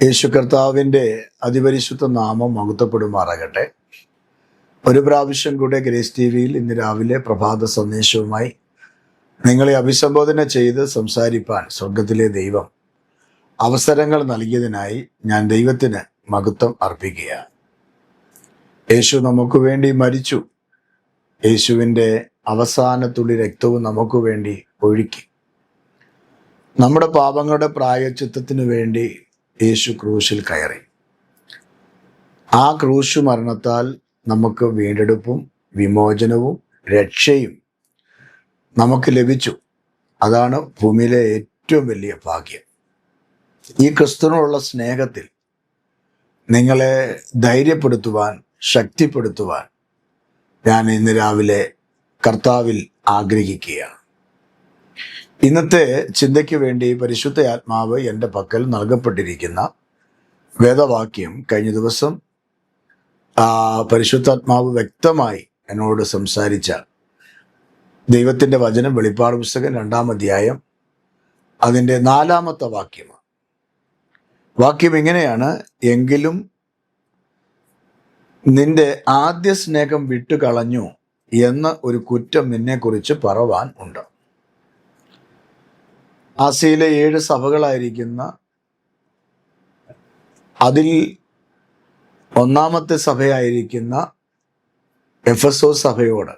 യേശു കർത്താവിൻ്റെ അതിപരിശുദ്ധ നാമം മഹത്വപ്പെടുമാറാകട്ടെ. ഒരു പ്രാവശ്യം കൂടെ ഗ്രേസ് ടി വിയിൽ ഇന്ന് രാവിലെ പ്രഭാത സന്ദേശവുമായി നിങ്ങളെ അഭിസംബോധന ചെയ്ത് സംസാരിപ്പാൻ സ്വർഗത്തിലെ ദൈവം അവസരങ്ങൾ നൽകിയതിനായി ഞാൻ ദൈവത്തിന് മഹത്വം അർപ്പിക്കുകയാണ്. യേശു നമുക്ക് വേണ്ടി മരിച്ചു. യേശുവിൻ്റെ അവസാന തുള്ളി രക്തവും നമുക്ക് വേണ്ടി ഒഴുക്കി. നമ്മുടെ പാപങ്ങളുടെ പ്രായശ്ചിത്തത്തിനു വേണ്ടി യേശു ക്രൂശിൽ കയറി. ആ ക്രൂശ് മരണത്താൽ നമുക്ക് വീണ്ടെടുപ്പും വിമോചനവും രക്ഷയും നമുക്ക് ലഭിച്ചു. അതാണ് ഭൂമിയിലെ ഏറ്റവും വലിയ ഭാഗ്യം. ഈ ക്രിസ്തുവിനുള്ള സ്നേഹത്തിൽ നിങ്ങളെ ധൈര്യപ്പെടുത്തുവാൻ, ശക്തിപ്പെടുത്തുവാൻ ഞാൻ ഇന്ന് രാവിലെ കർത്താവിൽ ആഗ്രഹിക്കുകയാണ്. ഇന്നത്തെ ചിന്തയ്ക്ക് വേണ്ടി പരിശുദ്ധ ആത്മാവ് എൻ്റെ പക്കൽ നൽകപ്പെട്ടിരിക്കുന്ന വേദവാക്യം കഴിഞ്ഞ ദിവസം പരിശുദ്ധാത്മാവ് വ്യക്തമായി എന്നോട് സംസാരിച്ച ദൈവത്തിൻ്റെ വചനം വെളിപ്പാട് പുസ്തകം 2-ാം അധ്യായം അതിൻ്റെ 4-ാമത്തെ വാക്യമാണ്. വാക്യം ഇങ്ങനെയാണ്: എങ്കിലും നിന്റെ ആദ്യ സ്നേഹം വിട്ടുകളഞ്ഞു എന്ന ഒരു കുറ്റം നിന്നെക്കുറിച്ച് പറവാൻ ഉണ്ട്. ആസിയയിലെ 7 സഭകളായിരിക്കുന്ന അതിൽ 1-ാമത്തെ സഭയായിരിക്കുന്ന എഫെസോസ് സഭയോട്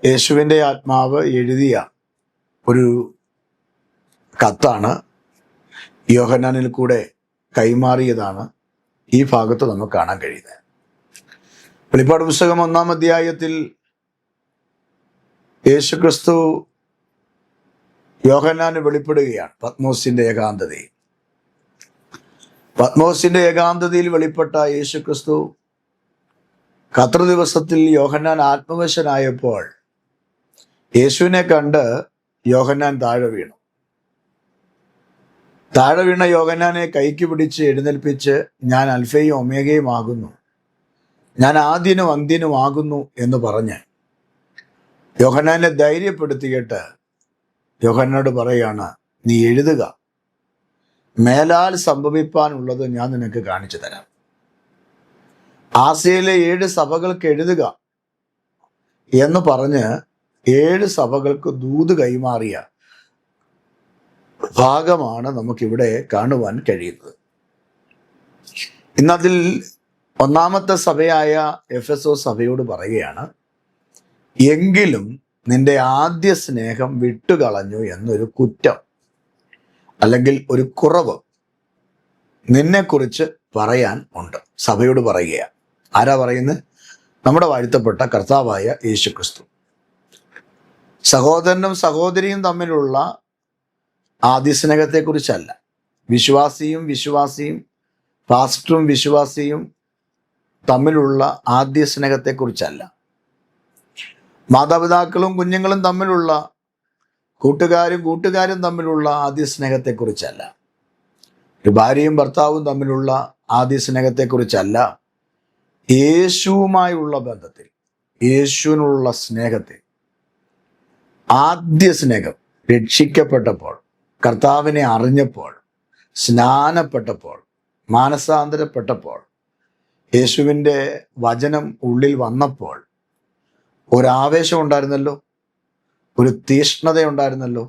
യേശുവിൻ്റെ ആത്മാവ് എഴുതിയ ഒരു കത്താണ്. യോഹന്നാനിൽ കൂടെ കൈമാറിയതാണ് ഈ ഭാഗത്ത് നമുക്ക് കാണാൻ കഴിയുന്നത്. വെളിപ്പാട് പുസ്തകം 1-ാം അധ്യായത്തിൽ യേശുക്രിസ്തു യോഹന്നാന് വെളിപ്പെടുകയാണ് പത്മോസിന്റെ ഏകാന്തതയിൽ. പത്മോസിന്റെ ഏകാന്തതയിൽ വെളിപ്പെട്ട യേശുക്രിസ്തു കർത്തൃ ദിവസത്തിൽ യോഹന്നാൻ ആത്മവശനായപ്പോൾ യേശുവിനെ കണ്ട് യോഹന്നാൻ താഴെ വീണു. താഴെ വീണ യോഹന്നാനെ കൈക്ക് പിടിച്ച് എഴുന്നേൽപ്പിച്ച്, ഞാൻ അൽഫയും ഒമേഗയും ആകുന്നു, ഞാൻ ആദ്യനും അന്ത്യനും ആകുന്നു എന്ന് പറഞ്ഞ് യോഹന്നാനെ ധൈര്യപ്പെടുത്തിയിട്ട് യോഹന്നാനോട് പറയാണ്, നീ എഴുതുക, മേലാൽ സംഭവിപ്പാനുള്ളത് ഞാൻ നിനക്ക് കാണിച്ചു തരാം. ആസിയയിലെ 7 സഭകൾക്ക് എഴുതുക എന്ന് പറഞ്ഞ് 7 സഭകൾക്ക് ദൂത് കൈമാറിയ ഭാഗമാണ് നമുക്കിവിടെ കാണുവാൻ കഴിയുന്നത്. ഇന്നതിൽ 1-ാമത്തെ സഭയായ എഫെസോസ് സഭയോട് പറയുകയാണ്, എങ്കിലും നിന്റെ ആദ്യ സ്നേഹം വിട്ടുകളഞ്ഞു എന്നൊരു കുറ്റം അല്ലെങ്കിൽ ഒരു കുറവ് നിന്നെക്കുറിച്ച് പറയാൻ ഉണ്ട്. സഭയോട് പറയുകയാണ്. ആരാ പറയുന്നത്? നമ്മുടെ വാഴ്ത്തപ്പെട്ട കർത്താവായ യേശുക്രിസ്തു. സഹോദരനും സഹോദരിയും തമ്മിലുള്ള ആദ്യ സ്നേഹത്തെക്കുറിച്ചല്ല, വിശ്വാസിയും പാസ്റ്ററും വിശ്വാസിയും തമ്മിലുള്ള ആദ്യ സ്നേഹത്തെക്കുറിച്ചല്ല, മാതാപിതാക്കളും കുഞ്ഞുങ്ങളും തമ്മിലുള്ള, കൂട്ടുകാരും തമ്മിലുള്ള ആദ്യ സ്നേഹത്തെക്കുറിച്ചല്ല, ഒരു ഭാര്യയും ഭർത്താവും തമ്മിലുള്ള ആദ്യ സ്നേഹത്തെക്കുറിച്ചല്ല, യേശുവുമായുള്ള ബന്ധത്തിൽ, യേശുവിനുള്ള സ്നേഹത്തിൽ ആദ്യ സ്നേഹം രക്ഷിക്കപ്പെട്ടപ്പോൾ, കർത്താവിനെ അറിഞ്ഞപ്പോൾ, സ്നാനപ്പെട്ടപ്പോൾ, മാനസാന്തരപ്പെട്ടപ്പോൾ, യേശുവിൻ്റെ വചനം ഉള്ളിൽ വന്നപ്പോൾ ഒരാവേശം ഉണ്ടായിരുന്നല്ലോ, ഒരു തീഷ്ണത ഉണ്ടായിരുന്നല്ലോ.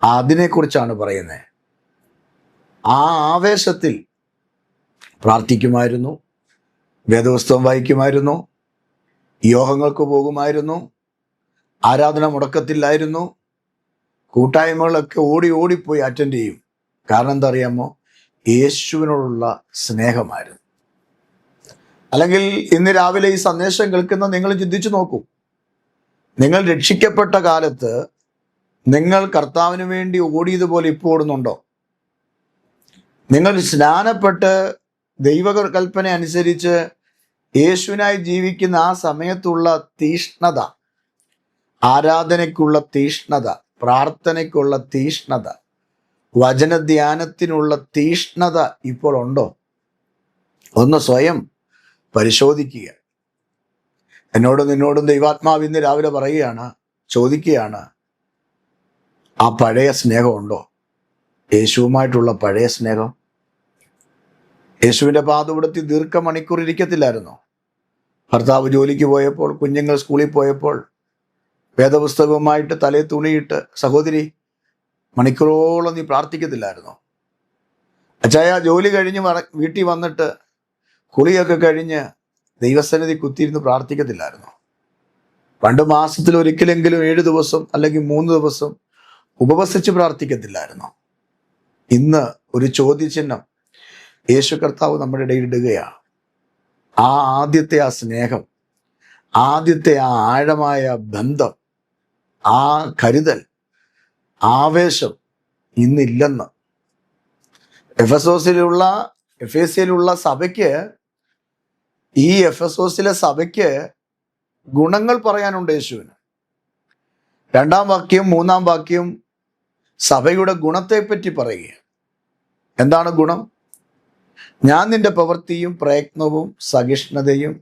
അതിനെക്കുറിച്ചാണ് പറയുന്നത്. ആ ആവേശത്തിൽ പ്രാർത്ഥിക്കുമായിരുന്നു, വേദപുസ്തകം വായിക്കുമായിരുന്നു, യോഗങ്ങൾക്ക് പോകുമായിരുന്നു, ആരാധന മുടക്കത്തില്ലായിരുന്നു, കൂട്ടായ്മകളൊക്കെ ഓടിപ്പോയി അറ്റൻഡ് ചെയ്യും. കാരണം എന്താ അറിയാമോ? യേശുവിനോടുള്ള സ്നേഹമായിരുന്നു. അല്ലെങ്കിൽ ഇന്ന് രാവിലെ ഈ സന്ദേശം കേൾക്കുന്ന നിങ്ങൾ ചിന്തിച്ചു നോക്കൂ. നിങ്ങൾ രക്ഷിക്കപ്പെട്ട കാലത്ത് നിങ്ങൾ കർത്താവിന് വേണ്ടി ഓടിയതുപോലെ ഇപ്പോൾ ഓടുന്നുണ്ടോ? നിങ്ങൾ സ്നാനപ്പെട്ട് ദൈവകൽപ്പന അനുസരിച്ച് യേശുവിനായി ജീവിക്കുന്ന ആ സമയത്തുള്ള തീഷ്ണത, ആരാധനയ്ക്കുള്ള തീഷ്ണത, പ്രാർത്ഥനയ്ക്കുള്ള തീഷ്ണത, വചനധ്യാനത്തിനുള്ള തീഷ്ണത ഇപ്പോൾ ഉണ്ടോ? ഒന്ന് സ്വയം പരിശോധിക്കുക. നിന്നോടും ദൈവാത്മാവ് ഇന്ന് രാവിലെ ചോദിക്കുകയാണ്, ആ പഴയ സ്നേഹമുണ്ടോ? യേശുവുമായിട്ടുള്ള പഴയ സ്നേഹം. യേശുവിൻ്റെ പാദപീഠത്തിൽ ദീർഘമണിക്കൂർ ഇരിക്കത്തില്ലായിരുന്നോ? ഭർത്താവ് ജോലിക്ക് പോയപ്പോൾ, കുഞ്ഞുങ്ങൾ സ്കൂളിൽ പോയപ്പോൾ വേദപുസ്തകവുമായിട്ട് തലയിൽ തുണിയിട്ട്, സഹോദരി മണിക്കൂറോളം നീ പ്രാർത്ഥിക്കത്തില്ലായിരുന്നോ? അച്ചായ ജോലി കഴിഞ്ഞ് വീട്ടിൽ വന്നിട്ട് കുളിയൊക്കെ കഴിഞ്ഞ് ദൈവസന്നിധി കുത്തിയിരുന്ന് പ്രാർത്ഥിക്കത്തില്ലായിരുന്നോ? പണ്ട് മാസത്തിൽ ഒരിക്കലെങ്കിലും 7 ദിവസം അല്ലെങ്കിൽ 3 ദിവസം ഉപവസിച്ച് പ്രാർത്ഥിക്കത്തില്ലായിരുന്നോ? ഇന്ന് ഒരു ചോദ്യചിഹ്നം യേശു കർത്താവ് നമ്മുടെ ഇടയിൽ ഇടുകയാണ്. ആ ആദ്യത്തെ ആ സ്നേഹം, ആദ്യത്തെ ആ ആഴമായ ബന്ധം, ആ കരുതൽ, ആവേശം ഇന്നില്ലെന്ന്. എഫേസ്യയിലുള്ള സഭയ്ക്ക്, ഈ എഫെസോസിലെ സഭയ്ക്ക് ഗുണങ്ങൾ പറയാനുണ്ട് യേശുവിന്. 2-ാം വാക്യം 3-ാം വാക്യം സഭയുടെ ഗുണത്തെപ്പറ്റി പറയുക. എന്താണ് ഗുണം? ഞാൻ നിന്റെ പ്രവൃത്തിയും പ്രയത്നവും സഹിഷ്ണുതയും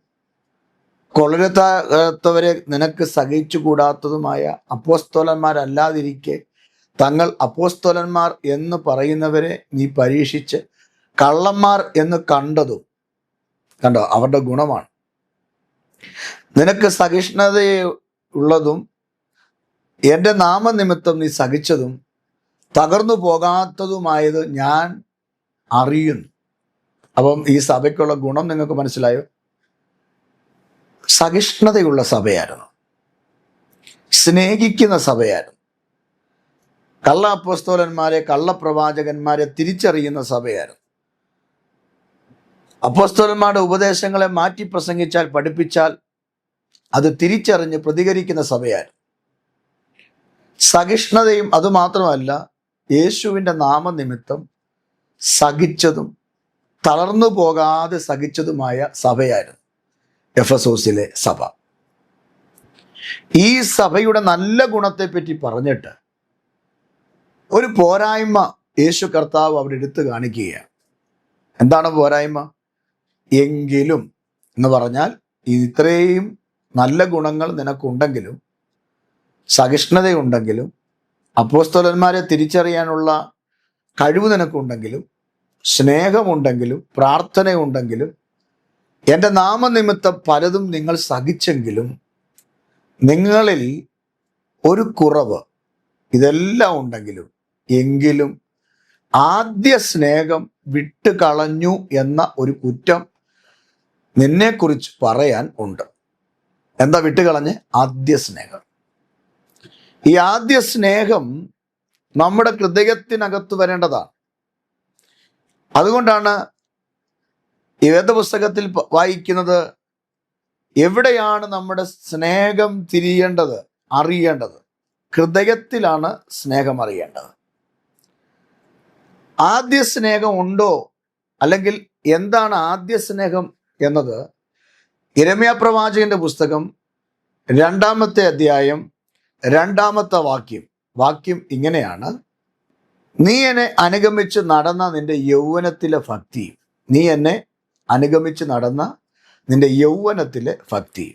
കൊള്ളരുതാത്തവരെ നിനക്ക് സഹിച്ചുകൂടാത്തതുമായ അപ്പോസ്തലന്മാരല്ലാതിരിക്കെ തങ്ങൾ അപ്പോസ്തലന്മാർ എന്ന് പറയുന്നവരെ നീ പരീക്ഷിച്ച് കള്ളന്മാർ എന്ന് കണ്ടോ? അവരുടെ ഗുണമാണ്. നിനക്ക് സഹിഷ്ണുതയുള്ളതും എൻ്റെ നാമനിമിത്തം നീ സഹിച്ചതും തകർന്നു പോകാത്തതുമായത് ഞാൻ അറിയുന്നു. അപ്പം ഈ സഭയ്ക്കുള്ള ഗുണം നിങ്ങൾക്ക് മനസ്സിലായോ? സഹിഷ്ണുതയുള്ള സഭയായിരുന്നു, സ്നേഹിക്കുന്ന സഭയായിരുന്നു, കള്ള അപ്പോസ്തലന്മാരെ, കള്ളപ്രവാചകന്മാരെ തിരിച്ചറിയുന്ന സഭയായിരുന്നു. അപ്പോസ്തലന്മാരുടെ ഉപദേശങ്ങളെ മാറ്റി പ്രസംഗിച്ചാൽ, പഠിപ്പിച്ചാൽ അത് തിരിച്ചറിഞ്ഞ് പ്രതികരിക്കുന്ന സഭയായിരുന്നു. സഹിഷ്ണുതയും അതുമാത്രമല്ല, യേശുവിൻ്റെ നാമനിമിത്തം സഹിച്ചതും തളർന്നു പോകാതെ സഹിച്ചതുമായ സഭയായിരുന്നു എഫെസോസിലെ സഭ. ഈ സഭയുടെ നല്ല ഗുണത്തെപ്പറ്റി പറഞ്ഞിട്ട് ഒരു പോരായ്മ യേശു കർത്താവ് അവിടെ എടുത്തു കാണിക്കുകയാണ്. എന്താണ് പോരായ്മ? എങ്കിലും എന്ന് പറഞ്ഞാൽ, ഇത്രയും നല്ല ഗുണങ്ങൾ നിനക്കുണ്ടെങ്കിലും, സഹിഷ്ണുതയുണ്ടെങ്കിലും, അപ്പോസ്തലന്മാരെ തിരിച്ചറിയാനുള്ള കഴിവ് നിനക്കുണ്ടെങ്കിലും, സ്നേഹമുണ്ടെങ്കിലും, പ്രാർത്ഥനയുണ്ടെങ്കിലും, എൻ്റെ നാമനിമിത്തം പലതും നിങ്ങൾ സഹിച്ചെങ്കിലും നിങ്ങളിൽ ഒരു കുറവ്, ഇതെല്ലാം ഉണ്ടെങ്കിലും എങ്കിലും ആദ്യ സ്നേഹം വിട്ടുകളഞ്ഞു എന്ന ഒരു കുറ്റം നിന്നെക്കുറിച്ച് പറയാൻ ഉണ്ട്. എന്താ വിട്ടുകളഞ്ഞ്? ആദ്യ സ്നേഹം. ഈ ആദ്യ സ്നേഹം നമ്മുടെ ഹൃദയത്തിനകത്ത് വരേണ്ടതാണ്. അതുകൊണ്ടാണ് ഈ വേദപുസ്തകത്തിൽ വായിക്കുന്നത്, എവിടെയാണ് നമ്മുടെ സ്നേഹം തിരിയേണ്ടത്, അറിയേണ്ടത്? ഹൃദയത്തിലാണ് സ്നേഹം അറിയേണ്ടത്. ആദ്യ സ്നേഹം ഉണ്ടോ, അല്ലെങ്കിൽ എന്താണ് ആദ്യ സ്നേഹം എന്നത് യിരെമ്യാ പ്രവാചകന്റെ പുസ്തകം 2-ാമത്തെ അധ്യായം 2-ാമത്തെ വാക്യം ഇങ്ങനെയാണ്: നീ എന്നെ അനുഗമിച്ച് നടന്ന നിന്റെ യൗവനത്തിലെ ഭക്തി, നീ എന്നെ അനുഗമിച്ച് നടന്ന നിന്റെ യൗവനത്തിലെ ഭക്തി,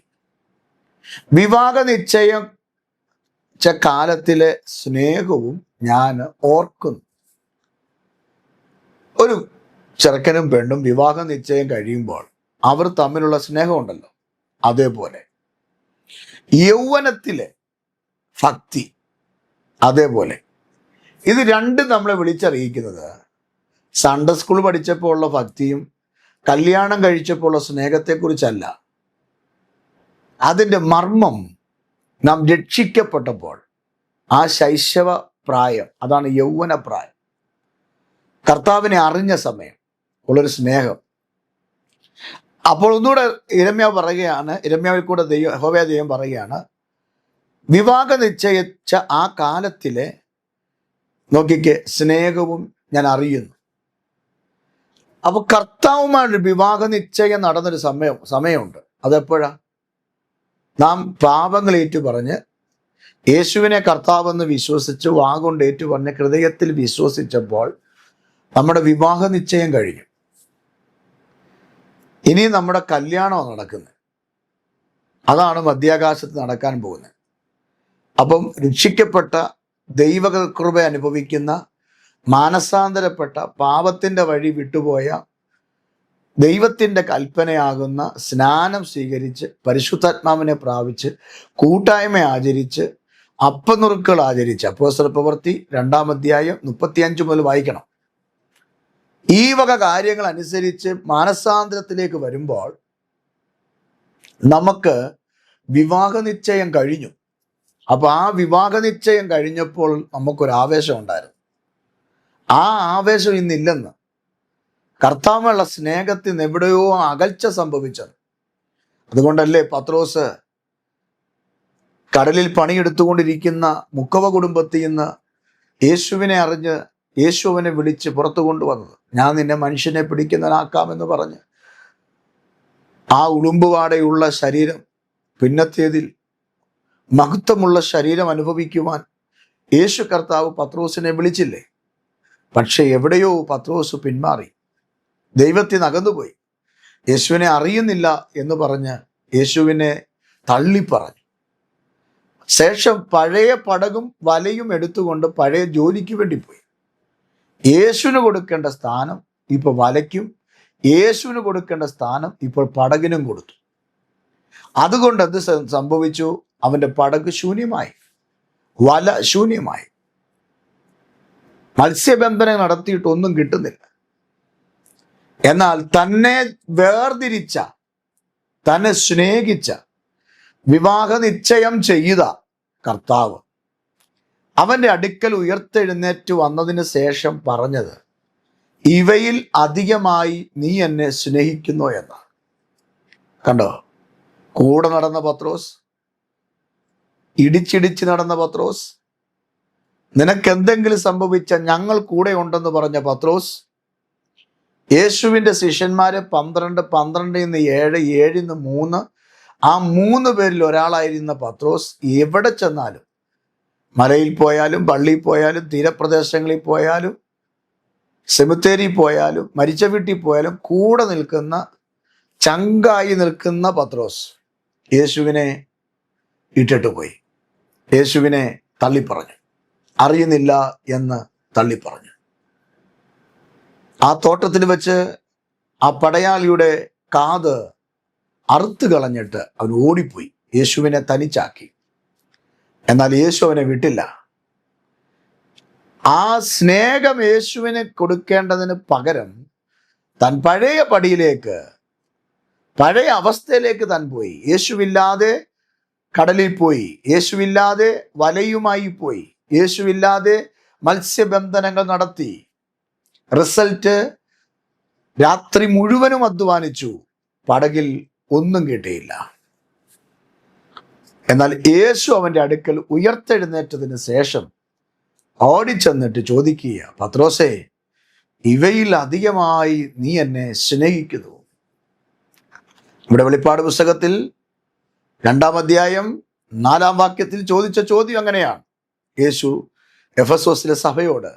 വിവാഹ നിശ്ചയം കാലത്തിലെ സ്നേഹവും ഞാൻ ഓർക്കുന്നു. ഒരു ചെറുക്കനും പെണ്ണും വിവാഹ നിശ്ചയം കഴിയുമ്പോൾ അവർ തമ്മിലുള്ള സ്നേഹമുണ്ടല്ലോ, അതേപോലെ യൗവനത്തിലെ ഭക്തി, അതേപോലെ ഇത് രണ്ടും നമ്മളെ വിളിച്ചറിയിക്കുന്നത് സൺഡേ സ്കൂൾ പഠിച്ചപ്പോൾ ഉള്ള ഭക്തിയും കല്യാണം കഴിച്ചപ്പോൾ ഉള്ള സ്നേഹത്തെക്കുറിച്ചല്ല. അതിൻ്റെ മർമ്മം നാം രക്ഷിക്കപ്പെട്ടപ്പോൾ ആ ശൈശവ പ്രായം, അതാണ് യൗവന പ്രായം, കർത്താവിനെ അറിഞ്ഞ സമയം ഉള്ളൊരു സ്നേഹം. അപ്പോൾ ഒന്നുകൂടെ യിരെമ്യാവിൽ കൂടെ യഹോവയായ ദൈവം പറയുകയാണ്, വിവാഹ നിശ്ചയിച്ച ആ കാലത്തിലെ നോക്കിക്ക് സ്നേഹവും ഞാൻ അറിയുന്നു. അപ്പൊ കർത്താവുമായിട്ട് വിവാഹ നിശ്ചയം നടന്നൊരു സമയമുണ്ട്. അതെപ്പോഴാ? നാം പാപങ്ങൾ ഏറ്റുപറഞ്ഞ് യേശുവിനെ കർത്താവെന്ന് വിശ്വസിച്ച് വാഗൊണ്ട് ഏറ്റുപറഞ്ഞ് ഹൃദയത്തിൽ വിശ്വസിച്ചപ്പോൾ നമ്മുടെ വിവാഹ നിശ്ചയം കഴിഞ്ഞു. ഇനി നമ്മുടെ കല്യാണമാണ് നടക്കുന്നത്. അതാണ് മധ്യാകാശത്ത് നടക്കാൻ പോകുന്നത്. അപ്പം രക്ഷിക്കപ്പെട്ട ദൈവകൃപ അനുഭവിക്കുന്ന മാനസാന്തരപ്പെട്ട പാപത്തിൻ്റെ വഴി വിട്ടുപോയ ദൈവത്തിൻ്റെ കൽപ്പനയാകുന്ന സ്നാനം സ്വീകരിച്ച് പരിശുദ്ധാത്മാവിനെ പ്രാപിച്ച് കൂട്ടായ്മ ആചരിച്ച് അപ്പനുറുക്കൾ ആചരിച്ച് അപ്പോസ്തല പ്രവൃത്തി 2-ാം അധ്യായം 35 മുതൽ വായിക്കണം. ഈ വക കാര്യങ്ങൾ അനുസരിച്ച് മാനസാന്തരത്തിലേക്ക് വരുമ്പോൾ നമുക്ക് വിവാഹ നിശ്ചയം കഴിഞ്ഞു. അപ്പൊ ആ വിവാഹ നിശ്ചയം കഴിഞ്ഞപ്പോൾ നമുക്കൊരു ആവേശം ഉണ്ടായിരുന്നു. ആ ആവേശം ഇന്നില്ലെന്ന്. കർത്താവുള്ള സ്നേഹത്തിൽ നിന്ന് എവിടെയോ അകൽച്ച സംഭവിച്ചത്. അതുകൊണ്ടല്ലേ പത്രോസ് കടലിൽ പണിയെടുത്തുകൊണ്ടിരിക്കുന്ന മുക്കവ കുടുംബത്തിൽ നിന്ന് യേശുവിനെ അറിഞ്ഞ് യേശുവിനെ വിളിച്ച് പുറത്തു കൊണ്ടുവന്നത്. ഞാൻ നിന്നെ മനുഷ്യനെ പിടിക്കുന്നവനാക്കാമെന്ന് പറഞ്ഞ് ആ ഉളുമ്പുവാടെയുള്ള ശരീരം പിന്നത്തേതിൽ മഹത്വമുള്ള ശരീരം അനുഭവിക്കുവാൻ യേശു കർത്താവ് പത്രോസിനെ വിളിച്ചില്ലേ? പക്ഷെ എവിടെയോ പത്രോസ് പിന്മാറി, ദൈവത്തിൽ നിന്ന് അകന്നുപോയി. യേശുവിനെ അറിയുന്നില്ല എന്ന് പറഞ്ഞ് യേശുവിനെ തള്ളിപ്പറഞ്ഞു. ശേഷം പഴയ പടകും വലയും എടുത്തുകൊണ്ട് പഴയ ജോലിക്ക് വേണ്ടി പോയി. യേശുവിന് കൊടുക്കേണ്ട സ്ഥാനം ഇപ്പോൾ വലയ്ക്കും, യേശുവിന് കൊടുക്കേണ്ട സ്ഥാനം ഇപ്പോൾ പടകിനും കൊടുത്തു. അതുകൊണ്ട് എന്ത് സംഭവിച്ചു? അവൻ്റെ പടക് ശൂന്യമായി, വല ശൂന്യമായി. മത്സ്യബന്ധനം നടത്തിയിട്ടൊന്നും കിട്ടുന്നില്ല. എന്നാൽ തന്നെ വേർതിരിച്ച, തന്നെ സ്നേഹിച്ച, വിവാഹ നിശ്ചയം ചെയ്ത കർത്താവ് അവൻ്റെ അടുക്കൽ ഉയർത്തെഴുന്നേറ്റ് വന്നതിന് ശേഷം പറഞ്ഞത്, ഇവയിൽ അധികമായി നീ എന്നെ സ്നേഹിക്കുന്നു എന്നാണ്. കണ്ടോ? കൂടെ നടന്ന പത്രോസ്, ഇടിച്ചിടിച്ച് നടന്ന പത്രോസ്, നിനക്കെന്തെങ്കിലും സംഭവിച്ച ഞങ്ങൾ കൂടെ ഉണ്ടെന്ന് പറഞ്ഞ പത്രോസ്, യേശുവിൻ്റെ ശിഷ്യന്മാരെ 12, 7, 3, ആ 3 പേരിൽ ഒരാളായിരുന്ന പത്രോസ് എവിടെ ചെന്നാലും, മലയിൽ പോയാലും, പള്ളിയിൽ പോയാലും, തീരപ്രദേശങ്ങളിൽ പോയാലും, സെമിത്തേരിയിൽ പോയാലും, മരിച്ച വീട്ടിൽ പോയാലും കൂടെ നിൽക്കുന്ന, ചങ്കായി നിൽക്കുന്ന പത്രോസ് യേശുവിനെ ഇട്ടിട്ട് പോയി. യേശുവിനെ തള്ളിപ്പറഞ്ഞു, അറിയുന്നില്ല എന്ന് തള്ളിപ്പറഞ്ഞു. ആ തോട്ടത്തിൽ വെച്ച് ആ പടയാളിയുടെ കാത് അറുത്ത് കളഞ്ഞിട്ട് അവൻ ഓടിപ്പോയി, യേശുവിനെ തനിച്ചാക്കി. എന്നാൽ യേശു അവനെ വിട്ടില്ല. ആ സ്നേഹം യേശുവിന് കൊടുക്കേണ്ടതിന് പകരം താൻ പഴയ പടിയിലേക്ക്, പഴയ അവസ്ഥയിലേക്ക് താൻ പോയി. യേശുവില്ലാതെ കടലിൽ പോയി, യേശുവില്ലാതെ വലയുമായി പോയി, യേശുവില്ലാതെ മത്സ്യബന്ധനങ്ങൾ നടത്തി. റിസൾട്ട്, രാത്രി മുഴുവനും അധ്വാനിച്ചു, പടകിൽ ഒന്നും കിട്ടിയില്ല. എന്നാൽ യേശു അവൻ്റെ അടുക്കൽ ഉയർത്തെഴുന്നേറ്റതിന് ശേഷം ഓടിച്ചെന്നിട്ട് ചോദിക്കുക, പത്രോസേ, ഇവയിൽ അധികമായി നീ എന്നെ സ്നേഹിക്കുന്നു. ഇവിടെ വെളിപ്പാട് പുസ്തകത്തിൽ 2-ാം അധ്യായം 4-ാം വാക്യത്തിൽ ചോദിച്ച ചോദ്യം അങ്ങനെയാണ്. യേശു എഫെസോസിലെ സഭയോട്,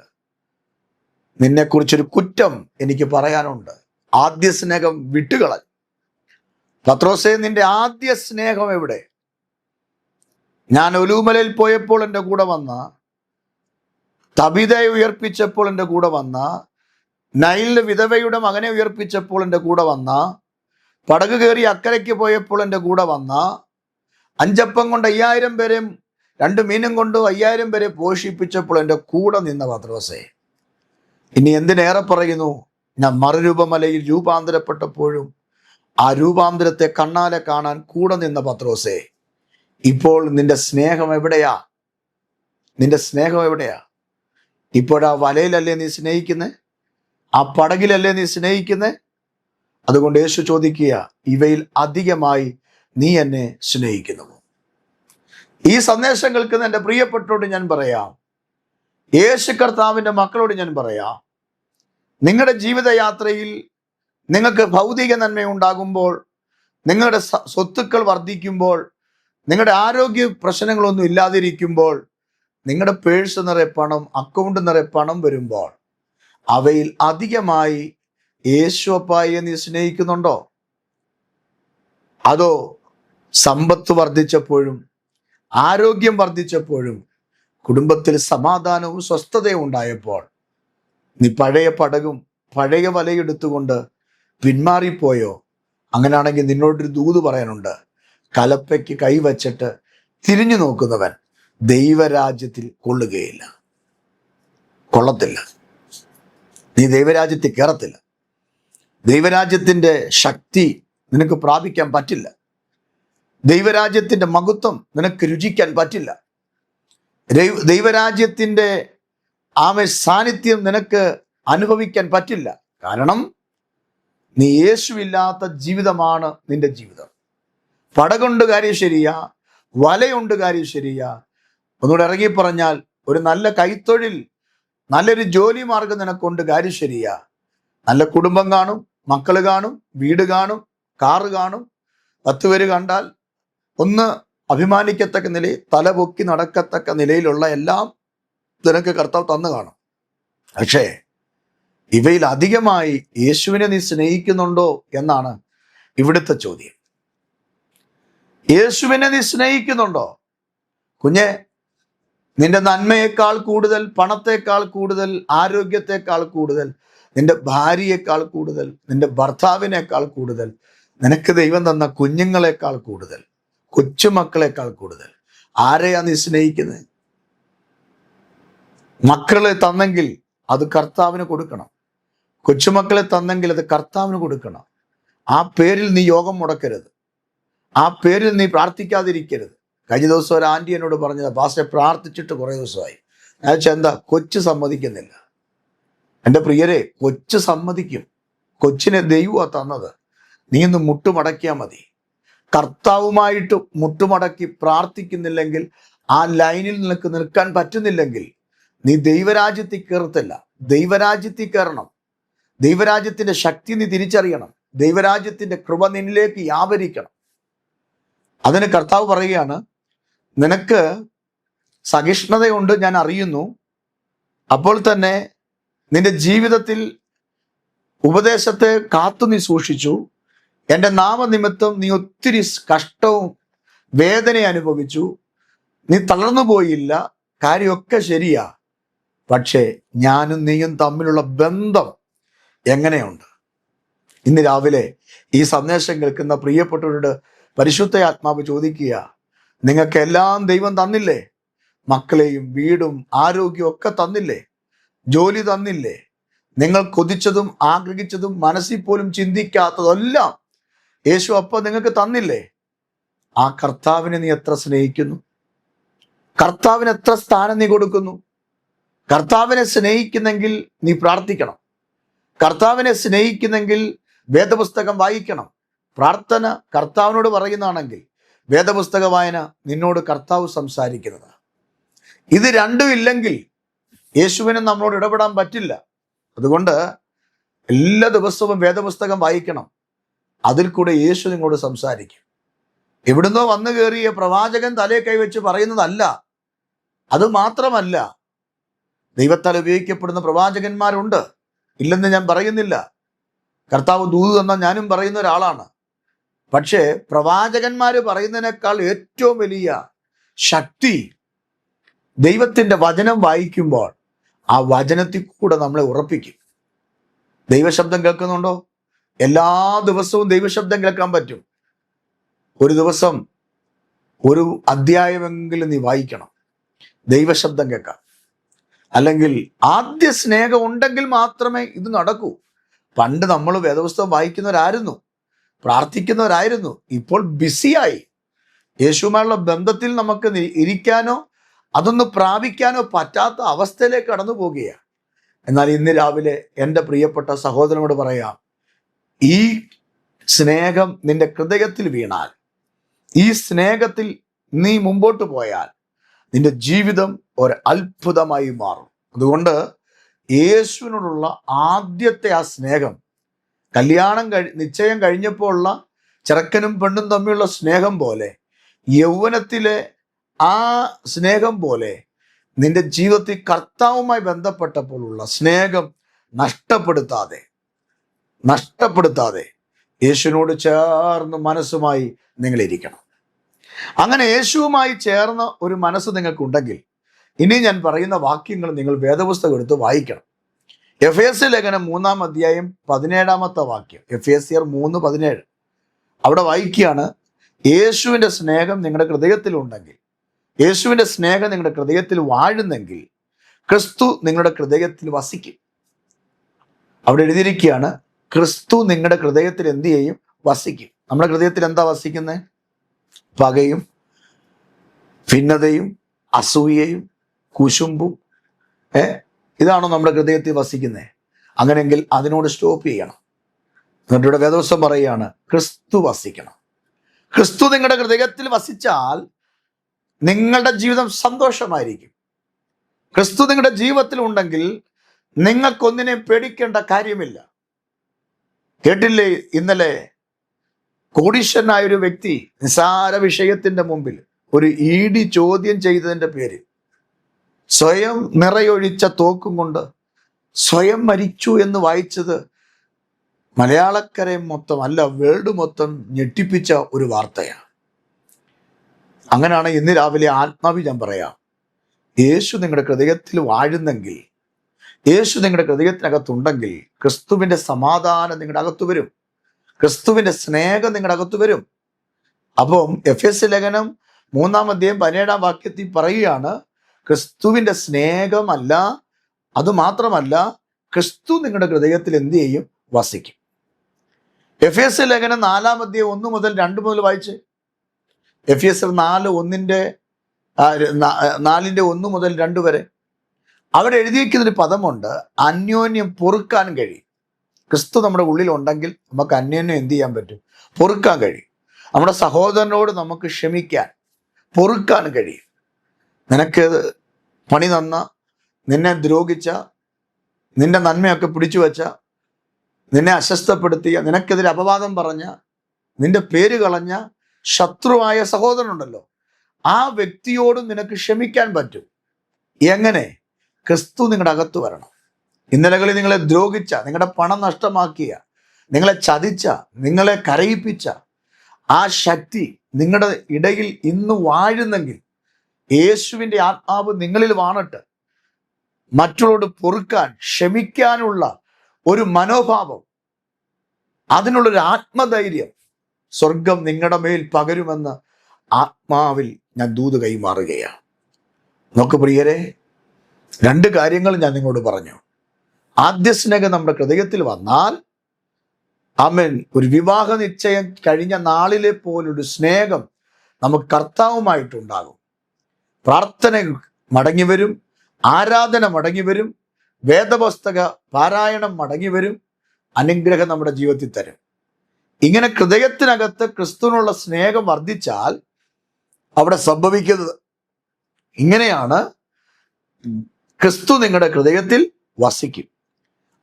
നിന്നെക്കുറിച്ചൊരു കുറ്റം എനിക്ക് പറയാനുണ്ട്, ആദ്യ സ്നേഹം വിട്ടുകളഞ്ഞു. പത്രോസേ, നിന്റെ ആദ്യ സ്നേഹം എവിടെ? ഞാൻ ഒലൂമലയിൽ പോയപ്പോൾ എൻ്റെ കൂടെ വന്ന, തബിതയെ ഉയർപ്പിച്ചപ്പോൾ എൻ്റെ കൂടെ വന്ന, നൈലിലെ വിധവയുടെ മകനെ ഉയർപ്പിച്ചപ്പോൾ എൻ്റെ കൂടെ വന്ന, പടക് കയറി അക്കരയ്ക്ക് പോയപ്പോൾ എൻ്റെ കൂടെ വന്ന, 5 അപ്പം കൊണ്ട് 5000 പേരെയും 2 മീനും കൊണ്ട് 5000 പേരെ പോഷിപ്പിച്ചപ്പോൾ എൻ്റെ കൂടെ നിന്ന പത്രോസേ, ഇനി എന്തിനേറെ പറയുന്നു, ഞാൻ മറുരൂപമലയിൽ രൂപാന്തരപ്പെട്ടപ്പോഴും ആ രൂപാന്തരത്തെ കണ്ണാലെ കാണാൻ കൂടെ നിന്ന പത്രോസേ, ഇപ്പോൾ നിന്റെ സ്നേഹം എവിടെയാ? നിന്റെ സ്നേഹം എവിടെയാ? ഇപ്പോഴാ വലയിലല്ലേ നീ സ്നേഹിക്കുന്നത്? ആ പടകിലല്ലേ നീ സ്നേഹിക്കുന്നത്? അതുകൊണ്ട് യേശു ചോദിക്കുക, ഇവയിൽ അധികമായി നീ എന്നെ സ്നേഹിക്കുന്നു. ഈ സന്ദേശം കേൾക്കുന്ന എൻ്റെ പ്രിയപ്പെട്ടോട് ഞാൻ പറയാം, യേശു കർത്താവിൻ്റെ മക്കളോട് ഞാൻ പറയാം, നിങ്ങളുടെ ജീവിതയാത്രയിൽ നിങ്ങൾക്ക് ഭൗതിക നന്മ ഉണ്ടാകുമ്പോൾ, നിങ്ങളുടെ സ്വത്തുക്കൾ വർദ്ധിക്കുമ്പോൾ, നിങ്ങളുടെ ആരോഗ്യ പ്രശ്നങ്ങളൊന്നും ഇല്ലാതിരിക്കുമ്പോൾ, നിങ്ങളുടെ പേഴ്സ് നിറയെ പണം, അക്കൗണ്ട് നിറയെ പണം വരുമ്പോൾ, അവയിൽ അധികമായി യേശു അപ്പായെ നീ സ്നേഹിക്കുന്നുണ്ടോ? അതോ സമ്പത്ത് വർദ്ധിച്ചപ്പോഴും ആരോഗ്യം വർദ്ധിച്ചപ്പോഴും കുടുംബത്തിൽ സമാധാനവും സ്വസ്ഥതയും ഉണ്ടായപ്പോൾ നീ പഴയ പടകും പഴയ വലയെടുത്തുകൊണ്ട് പിന്മാറിപ്പോയോ? അങ്ങനെയാണെങ്കിൽ നിന്നോടൊരു ദൂത് പറയാനുണ്ട്. കലപ്പയ്ക്ക് കൈവച്ചിട്ട് തിരിഞ്ഞു നോക്കുന്നവൻ ദൈവരാജ്യത്തിൽ കൊള്ളുകയില്ല, കൊള്ളത്തില്ല. നീ ദൈവരാജ്യത്തിൽ കയറത്തില്ല. ദൈവരാജ്യത്തിൻ്റെ ശക്തി നിനക്ക് പ്രാപിക്കാൻ പറ്റില്ല. ദൈവരാജ്യത്തിൻ്റെ മഹത്വം നിനക്ക് രുചിക്കാൻ പറ്റില്ല. ദൈവരാജ്യത്തിൻ്റെ സാന്നിധ്യം നിനക്ക് അനുഭവിക്കാൻ പറ്റില്ല. കാരണം നീ യേശുവില്ലാത്ത ജീവിതമാണ് നിന്റെ ജീവിതം. പടകൊണ്ട് കാര്യം ശരിയാ, വലയുണ്ട് കാര്യം ശരിയാ. ഒന്നുകൂടെ ഇറങ്ങി പറഞ്ഞാൽ ഒരു നല്ല കൈത്തൊഴിൽ, നല്ലൊരു ജോലി മാർഗം നിനക്കൊണ്ട് കാര്യം ശരിയാ. നല്ല കുടുംബം കാണും, മക്കൾ കാണും, വീട് കാണും, കാറ് കാണും. 10 പേര് കണ്ടാൽ ഒന്ന് അഭിമാനിക്കത്തക്ക നിലയിൽ, തലപൊക്കി നടക്കത്തക്ക നിലയിലുള്ള എല്ലാം നിനക്ക് കർത്താവ് തന്നു കാണും. പക്ഷേ ഇവയിൽ അധികമായി യേശുവിനെ നീ സ്നേഹിക്കുന്നുണ്ടോ എന്നാണ് ഇവിടുത്തെ ചോദ്യം. യേശുവിനെ നീ സ്നേഹിക്കുന്നുണ്ടോ? കുഞ്ഞെ, നിന്റെ നന്മയേക്കാൾ കൂടുതൽ, പണത്തേക്കാൾ കൂടുതൽ, ആരോഗ്യത്തെക്കാൾ കൂടുതൽ, നിന്റെ ഭാര്യയേക്കാൾ കൂടുതൽ, നിന്റെ ഭർത്താവിനേക്കാൾ കൂടുതൽ, നിനക്ക് ദൈവം തന്ന കുഞ്ഞുങ്ങളെക്കാൾ കൂടുതൽ, കൊച്ചുമക്കളെക്കാൾ കൂടുതൽ ആരെയാ നീ സ്നേഹിക്കുന്നത്? മക്കളെ തന്നെങ്കിൽ അത് കർത്താവിന് കൊടുക്കണം. കൊച്ചുമക്കളെ തന്നെങ്കിൽ അത് കർത്താവിന് കൊടുക്കണം. ആ പേരിൽ നീ യോഗം മുടക്കരുത്. ആ പേരിൽ നീ പ്രാർത്ഥിക്കാതിരിക്കരുത്. കഴിഞ്ഞ ദിവസം ഒരു ആൻറ്റി എന്നോട് പറഞ്ഞത്, പാസ്റ്റർ പ്രാർത്ഥിച്ചിട്ട് കുറേ ദിവസമായി. ഞാൻ എന്താ, കൊച്ചു സമ്മതിക്കുന്നില്ല. എൻ്റെ പ്രിയരെ, കൊച്ചു സമ്മതിക്കും. കൊച്ചിനെ ദൈവമാണ് തന്നത്. നീ ഒന്ന് മുട്ടുമടക്കിയാൽ മതി. കർത്താവുമായിട്ട് മുട്ടുമടക്കി പ്രാർത്ഥിക്കുന്നില്ലെങ്കിൽ, ആ ലൈനിൽ നിനക്ക് നിൽക്കാൻ പറ്റുന്നില്ലെങ്കിൽ, നീ ദൈവരാജ്യത്തിൽ കയറത്തില്ല. ദൈവരാജ്യത്തിൽ കയറണം. ദൈവരാജ്യത്തിൻ്റെ ശക്തി നീ തിരിച്ചറിയണം. ദൈവരാജ്യത്തിൻ്റെ കൃപ നിന്നിലേക്ക് വ്യാപരിക്കണം. അതിന് കർത്താവ് പറയുകയാണ്, നിനക്ക് സഹിഷ്ണുതയുണ്ട്, ഞാൻ അറിയുന്നു. അപ്പോൾ തന്നെ നിന്റെ ജീവിതത്തിൽ ഉപദേശത്തെ കാത്തു നീ സൂക്ഷിച്ചു. എൻ്റെ നാമനിമിത്തം നീ ഒത്തിരി കഷ്ടവും വേദന അനുഭവിച്ചു. നീ തളർന്നു പോയില്ല. കാര്യമൊക്കെ ശരിയാ. പക്ഷേ ഞാനും നീയും തമ്മിലുള്ള ബന്ധം എങ്ങനെയുണ്ട്? ഇന്ന് രാവിലെ ഈ സന്ദേശം കേൾക്കുന്ന പ്രിയപ്പെട്ടവരോട് പരിശുദ്ധ ആത്മാവ് ചോദിക്കുക, നിങ്ങൾക്കെല്ലാം ദൈവം തന്നില്ലേ? മക്കളെയും വീടും ആരോഗ്യവും ഒക്കെ തന്നില്ലേ? ജോലി തന്നില്ലേ? നിങ്ങൾ കൊതിച്ചതും ആഗ്രഹിച്ചതും മനസ്സിൽ പോലും ചിന്തിക്കാത്തതെല്ലാം യേശു അപ്പം നിങ്ങൾക്ക് തന്നില്ലേ? ആ കർത്താവിനെ നീ എത്ര സ്നേഹിക്കുന്നു? കർത്താവിന് എത്ര സ്ഥാനം നീ കൊടുക്കുന്നു? കർത്താവിനെ സ്നേഹിക്കുന്നെങ്കിൽ നീ പ്രാർത്ഥിക്കണം. കർത്താവിനെ സ്നേഹിക്കുന്നെങ്കിൽ വേദപുസ്തകം വായിക്കണം. പ്രാർത്ഥന കർത്താവിനോട് പറയുന്നതാണെങ്കിൽ വേദപുസ്തക വായന നിന്നോട് കർത്താവ് സംസാരിക്കുന്നതാണ്. ഇത് രണ്ടും ഇല്ലെങ്കിൽ യേശുവിന് നമ്മളോട് ഇടപെടാൻ പറ്റില്ല. അതുകൊണ്ട് എല്ലാ ദിവസവും വേദപുസ്തകം വായിക്കണം. അതിൽ കൂടെ യേശു നിങ്ങളോട് സംസാരിക്കും. എവിടുന്നോ വന്നു കയറിയ പ്രവാചകൻ തലയെ കൈവച്ച് പറയുന്നതല്ല. അത് മാത്രമല്ല, ദൈവത്താൽ ഉപയോഗിക്കപ്പെടുന്ന പ്രവാചകന്മാരുണ്ട്, ഇല്ലെന്ന് ഞാൻ പറയുന്നില്ല. കർത്താവ് ദൂത് തന്ന ഞാനും പറയുന്ന ഒരാളാണ്. പക്ഷേ പ്രവാചകന്മാർ പറയുന്നതിനേക്കാൾ ഏറ്റവും വലിയ ശക്തി ദൈവത്തിൻ്റെ വചനം വായിക്കുമ്പോൾ ആ വചനത്തിൽ കൂടെ നമ്മളെ ഉറപ്പിക്കും. ദൈവശബ്ദം കേൾക്കുന്നുണ്ടോ? എല്ലാ ദിവസവും ദൈവശബ്ദം കേൾക്കാൻ പറ്റും. ഒരു ദിവസം ഒരു അധ്യായമെങ്കിലും നീ വായിക്കണം, ദൈവശബ്ദം കേൾക്കാം. അല്ലെങ്കിൽ ആദ്യ സ്നേഹം ഉണ്ടെങ്കിൽ മാത്രമേ ഇത് നടക്കൂ. പണ്ട് നമ്മൾ വേദപുസ്തകം വായിക്കുന്നവരായിരുന്നു, പ്രാർത്ഥിക്കുന്നവരായിരുന്നു. ഇപ്പോൾ ബിസിയായി. യേശുവുമായുള്ള ബന്ധത്തിൽ നമുക്ക് ഇരിക്കാനോ അതൊന്ന് പ്രാപിക്കാനോ പറ്റാത്ത അവസ്ഥയിലേക്ക് കടന്നു പോകുകയാണ്. എന്നാൽ ഇന്ന് രാവിലെ എൻ്റെ പ്രിയപ്പെട്ട സഹോദരനോട് പറയാം, ഈ സ്നേഹം നിന്റെ ഹൃദയത്തിൽ വീണാൽ, ഈ സ്നേഹത്തിൽ നീ മുമ്പോട്ട് പോയാൽ നിന്റെ ജീവിതം ഒരു അത്ഭുതമായി മാറും. അതുകൊണ്ട് യേശുവിനോടുള്ള ആദ്യത്തെ ആ സ്നേഹം, നിശ്ചയം കഴിഞ്ഞപ്പോൾ ഉള്ള ചെറുക്കനും പെണ്ണും തമ്മിലുള്ള സ്നേഹം പോലെ, യൗവനത്തിലെ ആ സ്നേഹം പോലെ നിന്റെ ജീവിതത്തിൽ കർത്താവുമായി ബന്ധപ്പെട്ടപ്പോഴുള്ള സ്നേഹം നഷ്ടപ്പെടുത്താതെ യേശുവിനോട് ചേർന്ന് മനസ്സുമായി നിങ്ങൾ ഇരിക്കണം. അങ്ങനെ യേശുവുമായി ചേർന്ന ഒരു മനസ്സ് നിങ്ങൾക്കുണ്ടെങ്കിൽ ഇനി ഞാൻ പറയുന്ന വാക്യങ്ങൾ നിങ്ങൾ വേദപുസ്തകം എടുത്ത് വായിക്കണം. എഫേസ്യ ലേഖനം 3-ാം അധ്യായം 17-ാമത്തെ വാക്യം, എഫേസ്യർ 3:17. അവിടെ വായിക്കുകയാണ്, യേശുവിൻ്റെ സ്നേഹം നിങ്ങളുടെ ഹൃദയത്തിലുണ്ടെങ്കിൽ, യേശുവിൻ്റെ സ്നേഹം നിങ്ങളുടെ ഹൃദയത്തിൽ വാഴുന്നെങ്കിൽ ക്രിസ്തു നിങ്ങളുടെ ഹൃദയത്തിൽ വസിക്കും. അവിടെ എഴുതിയിരിക്കുകയാണ്, ക്രിസ്തു നിങ്ങളുടെ ഹൃദയത്തിൽ എന്ത് ചെയ്യും? വസിക്കും. നമ്മുടെ ഹൃദയത്തിൽ എന്താ വസിക്കുന്നത്? പകയും ഭിന്നതയും അസൂയയും കുശുമ്പും. ഇതാണോ നമ്മുടെ ഹൃദയത്തിൽ വസിക്കുന്നത്? അങ്ങനെയെങ്കിൽ അതിനോട് സ്റ്റോപ്പ് ചെയ്യണം. എന്നിട്ട് ഇവിടെ വേദവസ്തം പറയുകയാണ്, ക്രിസ്തു വസിക്കണം. ക്രിസ്തു നിങ്ങളുടെ ഹൃദയത്തിൽ വസിച്ചാൽ നിങ്ങളുടെ ജീവിതം സന്തോഷമായിരിക്കും. ക്രിസ്തു നിങ്ങളുടെ ജീവിതത്തിൽ ഉണ്ടെങ്കിൽ നിങ്ങൾക്കൊന്നിനെ പേടിക്കേണ്ട കാര്യമില്ല. കേട്ടില്ലേ, ഇന്നലെ കോടീശ്വരനായ ഒരു വ്യക്തി നിസാര വിഷയത്തിന്റെ മുമ്പിൽ ഒരു ഇഡി ചോദ്യം ചെയ്തതിൻ്റെ പേര് സ്വയം നിറയൊഴിച്ച തോക്കും കൊണ്ട് സ്വയം മരിച്ചു എന്ന് വായിച്ചത് മലയാളക്കരയെ മൊത്തം, അല്ല വേൾഡ് മൊത്തം ഞെട്ടിപ്പിച്ച ഒരു വാർത്തയാണ്. അങ്ങനെയാണ് ഇന്ന് രാവിലെ ആത്മാവി ഞാൻ പറയാം, യേശു നിങ്ങളുടെ ഹൃദയത്തിൽ വാഴുന്നെങ്കിൽ, യേശു നിങ്ങളുടെ ഹൃദയത്തിനകത്തുണ്ടെങ്കിൽ ക്രിസ്തുവിൻ്റെ സമാധാനം നിങ്ങളുടെ അകത്ത് വരും, ക്രിസ്തുവിൻ്റെ സ്നേഹം നിങ്ങളുടെ അകത്ത് വരും. അപ്പം എഫേസ്യ ലേഖനം 3-ാം അധ്യായം 17-ാം വാക്യത്തിൽ പറയുകയാണ്, ക്രിസ്തുവിൻ്റെ സ്നേഹമല്ല, അതുമാത്രമല്ല, ക്രിസ്തു നിങ്ങളുടെ ഹൃദയത്തിൽ എന്ത് ചെയ്യും? വസിക്കും. എഫേസ്യ ലേഖനം 4-ാം അധ്യായം 1 മുതൽ 2 മുതൽ വായിച്ച്, എഫേസ്യർ 4:1 മുതൽ 2 വരെ. അവിടെ എഴുതിയിരിക്കുന്നൊരു പദമുണ്ട്, അന്യോന്യം പൊറുക്കാൻ കഴിയും. ക്രിസ്തു നമ്മുടെ ഉള്ളിൽ ഉണ്ടെങ്കിൽ നമുക്ക് അന്യോന്യം എന്ത് ചെയ്യാൻ പറ്റും? പൊറുക്കാൻ കഴിയും. നമ്മുടെ സഹോദരനോട് നമുക്ക് ക്ഷമിക്കാൻ, പൊറുക്കാൻ കഴിയും. നിനക്ക് പണി തന്ന, നിന്നെ ദ്രോഹിച്ച, നിന്റെ നന്മയൊക്കെ പിടിച്ചു വച്ച, നിന്നെ അസ്വസ്ഥപ്പെടുത്തിയ, നിനക്കെതിരെ അപവാദം പറഞ്ഞ, നിന്റെ പേര് കളഞ്ഞ ശത്രുവായ സഹോദരനുണ്ടല്ലോ, ആ വ്യക്തിയോടും നിനക്ക് ക്ഷമിക്കാൻ പറ്റും. എങ്ങനെ? ക്രിസ്തു നിങ്ങളുടെ അകത്ത് വരണം. ഇന്നലകളിൽ നിങ്ങളെ ദ്രോഹിച്ച, നിങ്ങളുടെ പണം നഷ്ടമാക്കിയ, നിങ്ങളെ ചതിച്ച, നിങ്ങളെ കരയിപ്പിച്ച ആ ശക്തി നിങ്ങളുടെ ഇടയിൽ ഇന്ന് വാഴുന്നെങ്കിൽ യേശുവിൻ്റെ ആത്മാവ് നിങ്ങളിൽ വാണിട്ട് മറ്റുള്ളവരോട് പൊറുക്കാൻ, ക്ഷമിക്കാനുള്ള ഒരു മനോഭാവം, അതിനുള്ളൊരു ആത്മധൈര്യം സ്വർഗം നിങ്ങളുടെ മേൽ പകരുമെന്ന് ആത്മാവിൽ ഞാൻ ദൂത് കൈമാറുകയാണ്. നോക്ക് പ്രിയരെ, 2 കാര്യങ്ങൾ ഞാൻ നിങ്ങളോട് പറഞ്ഞു. ആദ്യ സ്നേഹം നമ്മുടെ ഹൃദയത്തിൽ വന്നാൽ, ആമേൻ, ഒരു വിവാഹ നിശ്ചയം കഴിഞ്ഞ നാളിലെ പോലൊരു സ്നേഹം നമുക്ക് കർത്താവുമായിട്ടുണ്ടാകും. പ്രാർത്ഥന മടങ്ങി വരും, ആരാധന മടങ്ങി വരും, വേദപുസ്തക പാരായണം മടങ്ങി വരും, അനുഗ്രഹം നമ്മുടെ ജീവിതത്തിൽ തരും. ഇങ്ങനെ ഹൃദയത്തിനകത്ത് ക്രിസ്തുവിനുള്ള സ്നേഹം വർദ്ധിച്ചാൽ അവിടെ സംഭവിക്കുന്നത് ഇങ്ങനെയാണ്, ക്രിസ്തു നിങ്ങളുടെ ഹൃദയത്തിൽ വസിക്കും.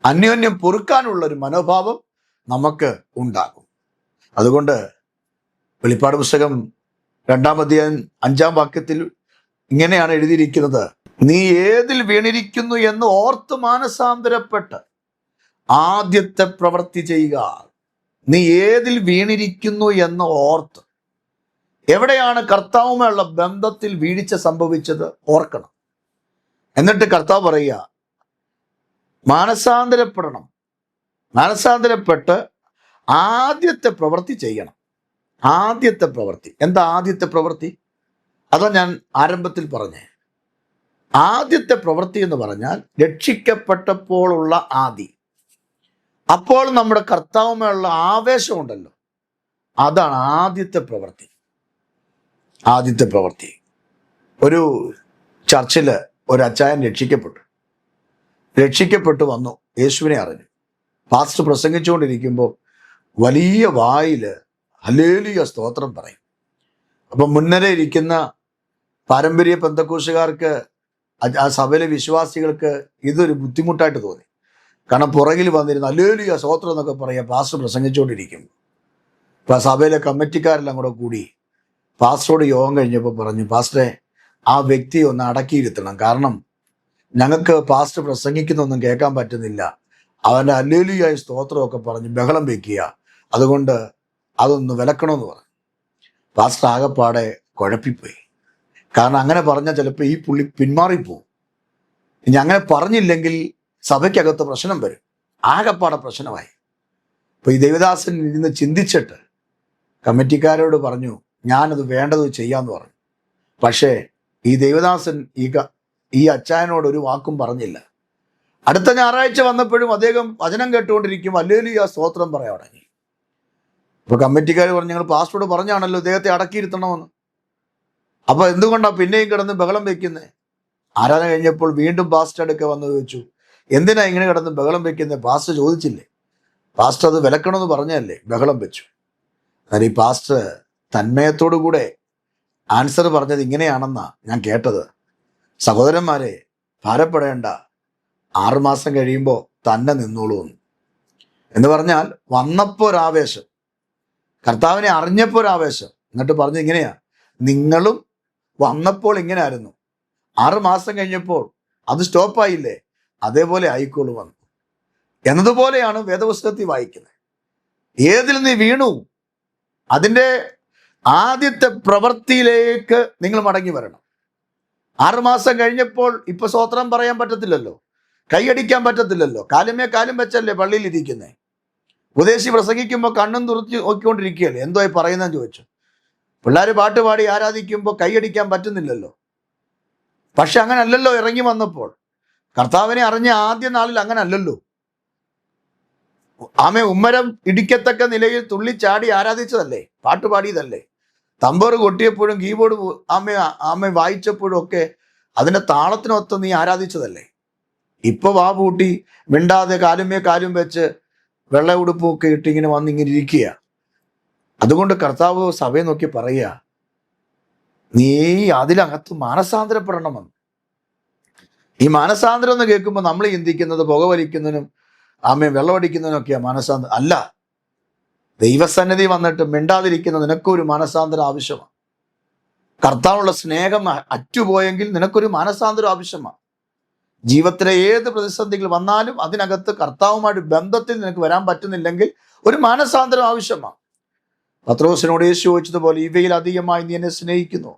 അന്യോന്യം പൊറുക്കാനുള്ള ഒരു മനോഭാവം നമുക്ക് ഉണ്ടാകും. അതുകൊണ്ട് വെളിപ്പാട് പുസ്തകം 2-ാം അധ്യായം 5-ാം വാക്യത്തിൽ ഇങ്ങനെയാണ് എഴുതിയിരിക്കുന്നത്, നീ ഏതിൽ വീണിരിക്കുന്നു എന്ന് ഓർത്ത് മാനസാന്തരപ്പെട്ട് ആദ്യത്തെ പ്രവൃത്തി ചെയ്യുക. നീ ഏതിൽ വീണിരിക്കുന്നു എന്ന് ഓർത്ത്. എവിടെയാണ് കർത്താവുമായുള്ള ബന്ധത്തിൽ വീഴ്ച സംഭവിച്ചത്? ഓർക്കണം. എന്നിട്ട് കർത്താവ് പറയുക, മാനസാന്തരപ്പെടണം, മാനസാന്തരപ്പെട്ട് ആദ്യത്തെ പ്രവൃത്തി ചെയ്യണം. ആദ്യത്തെ പ്രവൃത്തി എന്താ? ആദ്യത്തെ പ്രവൃത്തി അതാ ഞാൻ ആരംഭത്തിൽ പറഞ്ഞേ. ആദ്യത്തെ പ്രവൃത്തി എന്ന് പറഞ്ഞാൽ രക്ഷിക്കപ്പെട്ടപ്പോഴുള്ള ആദി. അപ്പോൾ നമ്മുടെ കർത്താവുമായുള്ള ആവേശമുണ്ടല്ലോ, അതാണ് ആദ്യത്തെ പ്രവൃത്തി. ആദ്യത്തെ പ്രവൃത്തി. ഒരു ചർച്ചിൽ ഒരു അച്ചായൻ രക്ഷിക്കപ്പെട്ടു വന്നു, യേശുവിനെ അറിഞ്ഞു. പാസ്റ്റർ പ്രസംഗിച്ചുകൊണ്ടിരിക്കുമ്പോൾ വലിയ വായിൽ ഹല്ലേലൂയ സ്തോത്രം പറയും. അപ്പം മുന്നരെ ഇരിക്കുന്ന പാരമ്പര്യ പെന്തക്കോസ്തുകാർക്ക്, ആ സഭയിലെ വിശ്വാസികൾക്ക് ഇതൊരു ബുദ്ധിമുട്ടായിട്ട് തോന്നി. കാരണം പുറകിൽ വന്നിരുന്ന ഹല്ലേലൂയ സ്തോത്രം എന്നൊക്കെ പറയാം പാസ്റ്റർ പ്രസംഗിച്ചുകൊണ്ടിരിക്കുമ്പോൾ. അപ്പം സഭയിലെ കമ്മിറ്റിക്കാരെല്ലാം കൂടെ കൂടി പാസ്റ്ററോട് യോഗം കഴിഞ്ഞപ്പോൾ പറഞ്ഞു, പാസ്റ്ററെ, ആ വ്യക്തിയെ ഒന്ന് അടക്കിയിരുത്തണം. കാരണം ഞങ്ങൾക്ക് പാസ്റ്റർ പ്രസംഗിക്കുന്നൊന്നും കേൾക്കാൻ പറ്റുന്നില്ല. അവൻ്റെ ഹല്ലേലൂയ സ്തോത്രമൊക്കെ പറഞ്ഞ് ബഹളം വെക്കുക. അതുകൊണ്ട് അതൊന്ന് വിലക്കണമെന്ന് പറഞ്ഞു. പാസ്റ്റർ ആകെപ്പാടെ കുഴപ്പിപ്പോയി. കാരണം അങ്ങനെ പറഞ്ഞാൽ ചിലപ്പോൾ ഈ പുള്ളി പിന്മാറിപ്പോവും. ഇനി അങ്ങനെ പറഞ്ഞില്ലെങ്കിൽ സഭയ്ക്കകത്ത് പ്രശ്നം വരും. ആകപ്പാടെ പ്രശ്നമായി. അപ്പൊ ഈ ദേവദാസൻ ഇരുന്ന് ചിന്തിച്ചിട്ട് കമ്മിറ്റിക്കാരോട് പറഞ്ഞു, ഞാനത് വേണ്ടത് ചെയ്യാന്ന് പറഞ്ഞു. പക്ഷേ ഈ ദേവദാസൻ ഈ അച്ചായനോട് ഒരു വാക്കും പറഞ്ഞില്ല. അടുത്ത ഞായറാഴ്ച വന്നപ്പോഴും അദ്ദേഹം വചനം കേട്ടുകൊണ്ടിരിക്കും, ഹല്ലേലൂയ സ്തോത്രം പറയാൻ തുടങ്ങി. അപ്പൊ കമ്മിറ്റിക്കാർ പറഞ്ഞു, ഞങ്ങൾ പാസ്റ്ററോട് പറഞ്ഞാണല്ലോ ഇദ്ദേഹത്തെ അടക്കിയിരുത്തണമെന്ന്. അപ്പൊ എന്തുകൊണ്ടാ പിന്നെയും കിടന്ന് ബഹളം വെക്കുന്നത്? ആരാധന കഴിഞ്ഞപ്പോൾ വീണ്ടും പാസ്റ്റർ അടുക്ക വന്ന് ചോദിച്ചു, എന്തിനാ ഇങ്ങനെ കിടന്ന് ബഹളം വെക്കുന്നത്? പാസ്റ്റർ ചോദിച്ചില്ലേ? പാസ്റ്റർ അത് വിലക്കണമെന്ന് പറഞ്ഞല്ലേ ബഹളം വെച്ചു. എന്നാൽ ഈ പാസ്റ്റർ തന്മയത്തോടു കൂടെ ആൻസർ പറഞ്ഞത് ഇങ്ങനെയാണെന്നാ ഞാൻ കേട്ടത്, സഹോദരന്മാരെ ഭാരപ്പെടേണ്ട, 6 മാസം കഴിയുമ്പോൾ തന്നെ നിന്നോളൂ എന്ന് പറഞ്ഞാൽ വന്നപ്പോൾ ഒരാവേശം, കർത്താവിനെ അറിഞ്ഞപ്പോൾ ഒരാവേശം. എന്നിട്ട് പറഞ്ഞത് ഇങ്ങനെയാ, നിങ്ങളും വന്നപ്പോൾ ഇങ്ങനെ ആയിരുന്നു, 6 മാസം കഴിഞ്ഞപ്പോൾ അത് സ്റ്റോപ്പായില്ലേ, അതേപോലെ ആയിക്കോളൂ വന്നു എന്നതുപോലെയാണ് വേദപുസ്തകത്തിൽ വായിക്കുന്നത്. ഏതിൽ നീ വീണു അതിൻ്റെ ആദ്യത്തെ പ്രവൃത്തിയിലേക്ക് നിങ്ങൾ മടങ്ങി വരണം. 6 മാസം കഴിഞ്ഞപ്പോൾ ഇപ്പൊ സ്തോത്രം പറയാൻ പറ്റത്തില്ലല്ലോ, കൈയടിക്കാൻ പറ്റത്തില്ലല്ലോ, കാലുമേ കാലും വെച്ചല്ലേ പള്ളിയിൽ ഇരിക്കുന്നേ. ഉപദേശി പ്രസംഗിക്കുമ്പോൾ കണ്ണും തുറച്ച് നോക്കിക്കൊണ്ടിരിക്കുകയല്ലേ, എന്തോ പറയുന്നതെന്ന് ചോദിച്ചു. പിള്ളേർ പാട്ട് പാടി ആരാധിക്കുമ്പോൾ കൈയടിക്കാൻ പറ്റുന്നില്ലല്ലോ. പക്ഷെ അങ്ങനെ അല്ലല്ലോ ഇറങ്ങി വന്നപ്പോൾ. കർത്താവിനെ അറിഞ്ഞ ആദ്യ നാളിൽ അങ്ങനെ അല്ലല്ലോ. ഉമ്മരം ഇടിക്കത്തക്ക നിലയിൽ തുള്ളിച്ചാടി ആരാധിച്ചതല്ലേ, പാട്ട് പാടിയതല്ലേ. തമ്പർ കൊട്ടിയപ്പോഴും കീബോർഡ് ആമ വായിച്ചപ്പോഴും ഒക്കെ അതിന്റെ താളത്തിനൊത്ത് നീ ആരാധിച്ചതല്ലേ. ഇപ്പൊ വാ പൂട്ടി മിണ്ടാതെ കാലും വെച്ച് വെള്ള ഉടുപ്പും ഒക്കെ ഇട്ട് ഇങ്ങനെ വന്നിങ്ങനെ ഇരിക്കുക. അതുകൊണ്ട് കർത്താവ് സഭയെ നോക്കി പറയുക, നീ അതിലകത്ത് മാനസാന്തരപ്പെടണമെന്ന്. ഈ മാനസാന്തരം എന്ന് കേൾക്കുമ്പോൾ നമ്മൾ ചിന്തിക്കുന്നത് പുകവലിക്കുന്നതിനും വെള്ളമടിക്കുന്നതിനൊക്കെയാ മാനസാന്തരം. അല്ല, ദൈവസന്നിധി വന്നിട്ട് മിണ്ടാതിരിക്കുന്ന നിനക്കൊരു മാനസാന്തരം ആവശ്യമാണ്. കർത്താവുള്ള സ്നേഹം അറ്റുപോയെങ്കിൽ നിനക്കൊരു മാനസാന്തരം ആവശ്യമാണ്. ജീവിതത്തിലെ ഏത് പ്രതിസന്ധികൾ വന്നാലും അതിനകത്ത് കർത്താവുമായിട്ട് ബന്ധത്തിൽ നിനക്ക് വരാൻ പറ്റുന്നില്ലെങ്കിൽ ഒരു മാനസാന്തരം ആവശ്യമാണ്. പത്രോസിനോട് യേശു ചോദിച്ചതുപോലെ, ഇവയിൽ അധികമായി നീ എന്നെ സ്നേഹിക്കുന്നു?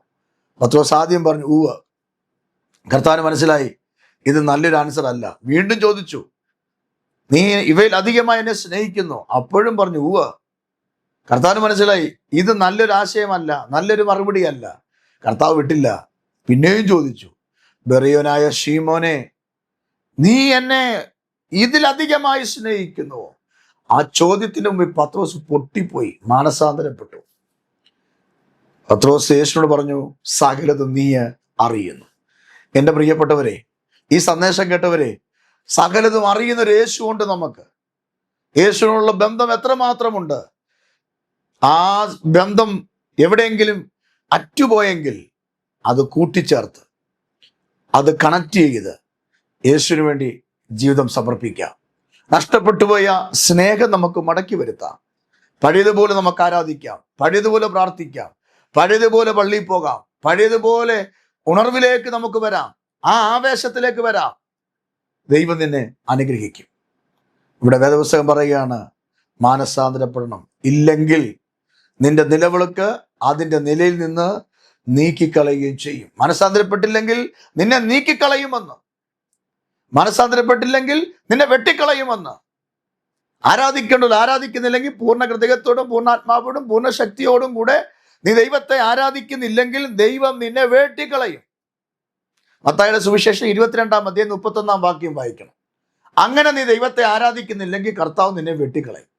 പത്രോസ് ആദ്യം പറഞ്ഞു ഊവ്. കർത്താവിന് മനസ്സിലായി ഇത് നല്ലൊരു ആൻസർ അല്ല. വീണ്ടും ചോദിച്ചു, നീ ഇവയിൽ അധികമായി എന്നെ സ്നേഹിക്കുന്നു? അപ്പോഴും പറഞ്ഞു ഊവ്. കർത്താവിന് മനസ്സിലായി ഇത് നല്ലൊരു ആശയമല്ല, നല്ലൊരു മറുപടിയല്ല. കർത്താവ് വിട്ടില്ല, പിന്നെയും ചോദിച്ചു, ബെറിയോനായ ശീമോനെ, നീ എന്നെ ഇതിലധികമായി സ്നേഹിക്കുന്നുവോ? ആ ചോദ്യത്തിന് മുമ്പ് പത്രോസ് പൊട്ടിപ്പോയി, മാനസാന്തരപ്പെട്ടു. പത്രോസ് യേശുവിനോട് പറഞ്ഞു, സകലതും നീ അറിയുന്നു. എൻ്റെ പ്രിയപ്പെട്ടവരെ, ഈ സന്ദേശം കേട്ടവരെ, സകലതും അറിയുന്ന ഒരു യേശു ഉണ്ട് നമുക്ക്. യേശുവിനുള്ള ബന്ധം എത്രമാത്രമുണ്ട്. ആ ബന്ധം എവിടെയെങ്കിലും അറ്റുപോയെങ്കിൽ അത് കൂട്ടിച്ചേർത്ത് അത് കണക്ട് ചെയ്ത് യേശുവിന് വേണ്ടി ജീവിതം സമർപ്പിക്കാം. നഷ്ടപ്പെട്ടുപോയ സ്നേഹം നമുക്ക് മടക്കി വരുത്താം. പഴയതുപോലെ നമുക്ക് ആരാധിക്കാം, പഴയതുപോലെ പ്രാർത്ഥിക്കാം, പഴയതുപോലെ പള്ളിയിൽ പോകാം, പഴയതുപോലെ ഉണർവിലേക്ക് നമുക്ക് വരാം, ആ ആവേശത്തിലേക്ക് വരാം. ദൈവം നിന്നെ അനുഗ്രഹിക്കും. ഇവിടെ വേദപുസ്തകം പറയുകയാണ്, മാനസാന്തരപ്പെടണം, ഇല്ലെങ്കിൽ നിന്റെ നിലവിളക്ക് അതിൻ്റെ നിലയിൽ നിന്ന് നീക്കിക്കളയുകയും ചെയ്യും. മനസാന്തരപ്പെട്ടില്ലെങ്കിൽ നിന്നെ നീക്കിക്കളയുമെന്ന്, മനസാന്തരപ്പെട്ടില്ലെങ്കിൽ നിന്നെ വെട്ടിക്കളയുമെന്ന്. ആരാധിക്കേണ്ടത് ആരാധിക്കുന്നില്ലെങ്കിൽ പൂർണ്ണ ഹൃദയത്തോടും പൂർണ്ണാത്മാവോടും പൂർണ്ണ ശക്തിയോടും കൂടെ നീ ദൈവത്തെ ആരാധിക്കുന്നില്ലെങ്കിൽ ദൈവം നിന്നെ വെട്ടിക്കളയും. മത്തായിയുടെ സുവിശേഷം 22-ാം അധ്യായം 31-ാം വാക്യം വായിക്കണം. അങ്ങനെ നീ ദൈവത്തെ ആരാധിക്കുന്നില്ലെങ്കിൽ കർത്താവ് നിന്നെ വെട്ടിക്കളയും.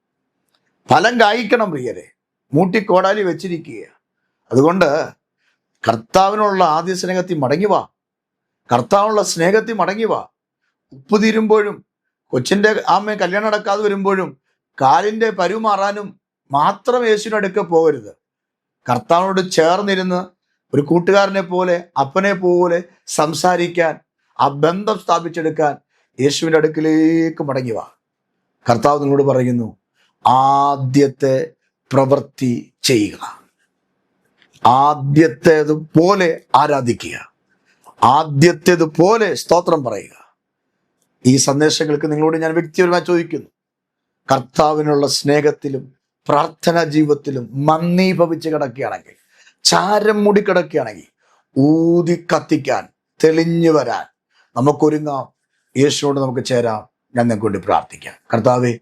ഫലം കായ്ക്കണം പ്രിയരെ, മൂട്ടിക്കോടാലി വെച്ചിരിക്കുക. അതുകൊണ്ട് കർത്താവിനുള്ള ആദ്യ സ്നേഹത്തിൽ മടങ്ങി വാ, കർത്താവിനുള്ള സ്നേഹത്തിൽ മടങ്ങി വാ. ഉപ്പ് തീരുമ്പോഴും കൊച്ചിൻ്റെ കല്യാണം നടക്കാതെ വരുമ്പോഴും കാലിൻ്റെ പരുമാറാനും മാത്രം യേശുവിൻ്റെ അടുക്ക പോകരുത്. കർത്താവിനോട് ചേർന്നിരുന്ന് ഒരു കൂട്ടുകാരനെ പോലെ, അപ്പനെ പോലെ സംസാരിക്കാൻ, ആ ബന്ധം സ്ഥാപിച്ചെടുക്കാൻ യേശുവിൻ്റെ അടുക്കിലേക്ക് മടങ്ങി വാ. കർത്താവ് നിങ്ങളോട് പറയുന്നു, ആദ്യത്തെ പ്രവൃത്തി ചെയ്യുക, ആദ്യത്തേതുപോലെ ആരാധിക്കുക, ആദ്യത്തേതുപോലെ സ്തോത്രം പറയുക. ഈ സന്ദേശങ്ങൾക്ക് നിങ്ങളോട് ഞാൻ വ്യക്തിപരമായി ചോദിക്കുന്നു, കർത്താവിനുള്ള സ്നേഹത്തിലും പ്രാർത്ഥനാ ജീവിതത്തിലും മന്ദീഭവിച്ച് കിടക്കുകയാണെങ്കിൽ, ചാരം മൂടി കിടക്കുകയാണെങ്കിൽ ഊതി കത്തിക്കാൻ, തെളിഞ്ഞു വരാൻ നമുക്കൊരുങ്ങാം. യേശുവോട് നമുക്ക് ചേരാം. ഞാൻ നിങ്ങൾക്ക് വേണ്ടി പ്രാർത്ഥിക്കാം. കർത്താവേ,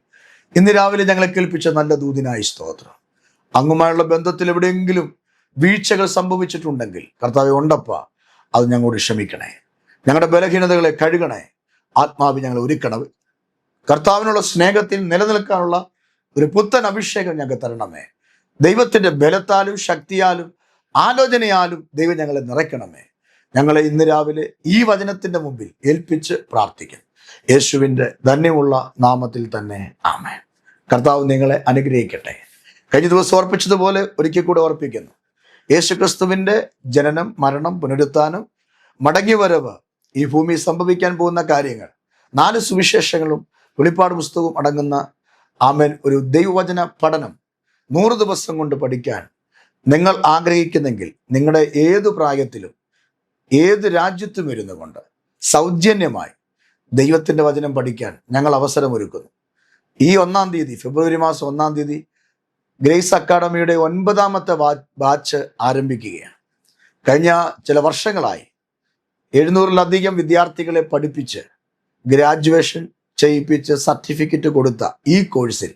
ഇന്ന് രാവിലെ ഞങ്ങളെ കേൾപ്പിച്ച നല്ല ദൂതിനായി സ്തോത്രം. അങ്ങുമായുള്ള ബന്ധത്തിൽ എവിടെയെങ്കിലും വീഴ്ചകൾ സംഭവിച്ചിട്ടുണ്ടെങ്കിൽ കർത്താവെ ഉണ്ടപ്പ അത് ഞങ്ങളോട് ക്ഷമിക്കണേ. ഞങ്ങളുടെ ബലഹീനതകളെ കഴുകണേ. ആത്മാവ് ഞങ്ങളെ ഒരുക്കണമേ. കർത്താവിനുള്ള സ്നേഹത്തിൽ നിലനിൽക്കാനുള്ള ഒരു പുത്തൻ അഭിഷേകം ഞങ്ങൾക്ക് തരണമേ. ദൈവത്തിൻ്റെ ബലത്താലും ശക്തിയാലും ആലോചനയാലും ദൈവം ഞങ്ങളെ നിറയ്ക്കണമേ. ഞങ്ങളെ ഇന്ന് രാവിലെ ഈ വചനത്തിൻ്റെ മുമ്പിൽ ഏൽപ്പിച്ച് പ്രാർത്ഥിക്കുന്നു. യേശുവിൻ്റെ ധന്യമുള്ള നാമത്തിൽ തന്നെ ആമേൻ. കർത്താവ് നിങ്ങളെ അനുഗ്രഹിക്കട്ടെ. കഴിഞ്ഞ ദിവസം ഓർപ്പിച്ചതുപോലെ ഒരിക്കൽ കൂടെ ഓർപ്പിക്കുന്നു. യേശുക്രിസ്തുവിൻ്റെ ജനനം, മരണം, പുനരുത്ഥാനം, മടങ്ങിവരവ്, ഈ ഭൂമിയിൽ സംഭവിക്കാൻ പോകുന്ന കാര്യങ്ങൾ, 4 സുവിശേഷങ്ങളും വെളിപ്പാട് പുസ്തകവും അടങ്ങുന്ന ആമേൻ ഒരു ദൈവവചന പഠനം 100 ദിവസം കൊണ്ട് പഠിക്കാൻ നിങ്ങൾ ആഗ്രഹിക്കുന്നെങ്കിൽ നിങ്ങളുടെ ഏതു പ്രായത്തിലും ഏത് രാജ്യത്തും ഇരുന്നു കൊണ്ട് സൗജന്യമായി ദൈവത്തിൻ്റെ വചനം പഠിക്കാൻ ഞങ്ങൾ അവസരമൊരുക്കുന്നു. ഈ 1-ാം തീയതി, ഫെബ്രുവരി മാസം 1-ാം തീയതി ഗ്രേസ് അക്കാഡമിയുടെ 9ാമത്തെ ബാച്ച് ആരംഭിക്കുകയാണ്. കഴിഞ്ഞ ചില വർഷങ്ങളായി 700-ലധികം വിദ്യാർത്ഥികളെ പഠിപ്പിച്ച് ഗ്രാജുവേഷൻ ചെയ്യിപ്പിച്ച് സർട്ടിഫിക്കറ്റ് കൊടുത്ത ഈ കോഴ്സിൽ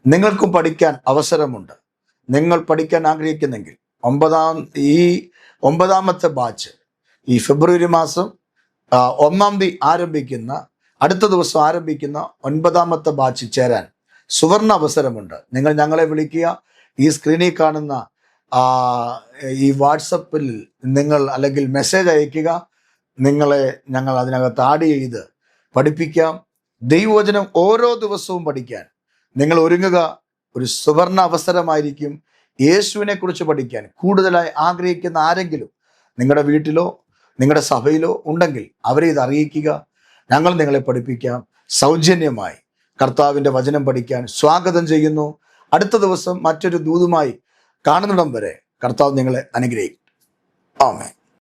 നിങ്ങൾക്കും പഠിക്കാൻ അവസരമുണ്ട്. നിങ്ങൾ പഠിക്കാൻ ആഗ്രഹിക്കുന്നെങ്കിൽ 9ാമത്തെ ബാച്ച് ഈ ഫെബ്രുവരി മാസം 1-ാം തീയതി ആരംഭിക്കുന്ന, അടുത്ത ദിവസം ആരംഭിക്കുന്ന 9ാമത്തെ ബാച്ച് ചേരാൻ സുവർണ അവസരമുണ്ട്. നിങ്ങൾ ഞങ്ങളെ വിളിക്കുക. ഈ സ്ക്രീനിൽ കാണുന്ന ഈ വാട്സപ്പിൽ നിങ്ങൾ അല്ലെങ്കിൽ മെസ്സേജ് അയക്കുക. നിങ്ങളെ ഞങ്ങൾ അതിനകത്ത് ആഡ് ചെയ്ത് പഠിപ്പിക്കാം. ദൈവവചനം ഓരോ ദിവസവും പഠിക്കാൻ നിങ്ങൾ ഒരുങ്ങുക. ഒരു സുവർണ അവസരമായിരിക്കും. യേശുവിനെ കുറിച്ച് പഠിക്കാൻ കൂടുതലായി ആഗ്രഹിക്കുന്ന ആരെങ്കിലും നിങ്ങളുടെ വീട്ടിലോ നിങ്ങളുടെ സഭയിലോ ഉണ്ടെങ്കിൽ അവരെ ഇത് അറിയിക്കുക. ഞങ്ങൾ നിങ്ങളെ പഠിപ്പിക്കാം. സൗജന്യമായി കർത്താവിൻ്റെ വചനം പഠിക്കാൻ സ്വാഗതം ചെയ്യുന്നു. അടുത്ത ദിവസം മറ്റൊരു ദൂതുമായി കാണുന്നിടം വരെ കർത്താവ് നിങ്ങളെ അനുഗ്രഹിക്കും. ആമേൻ.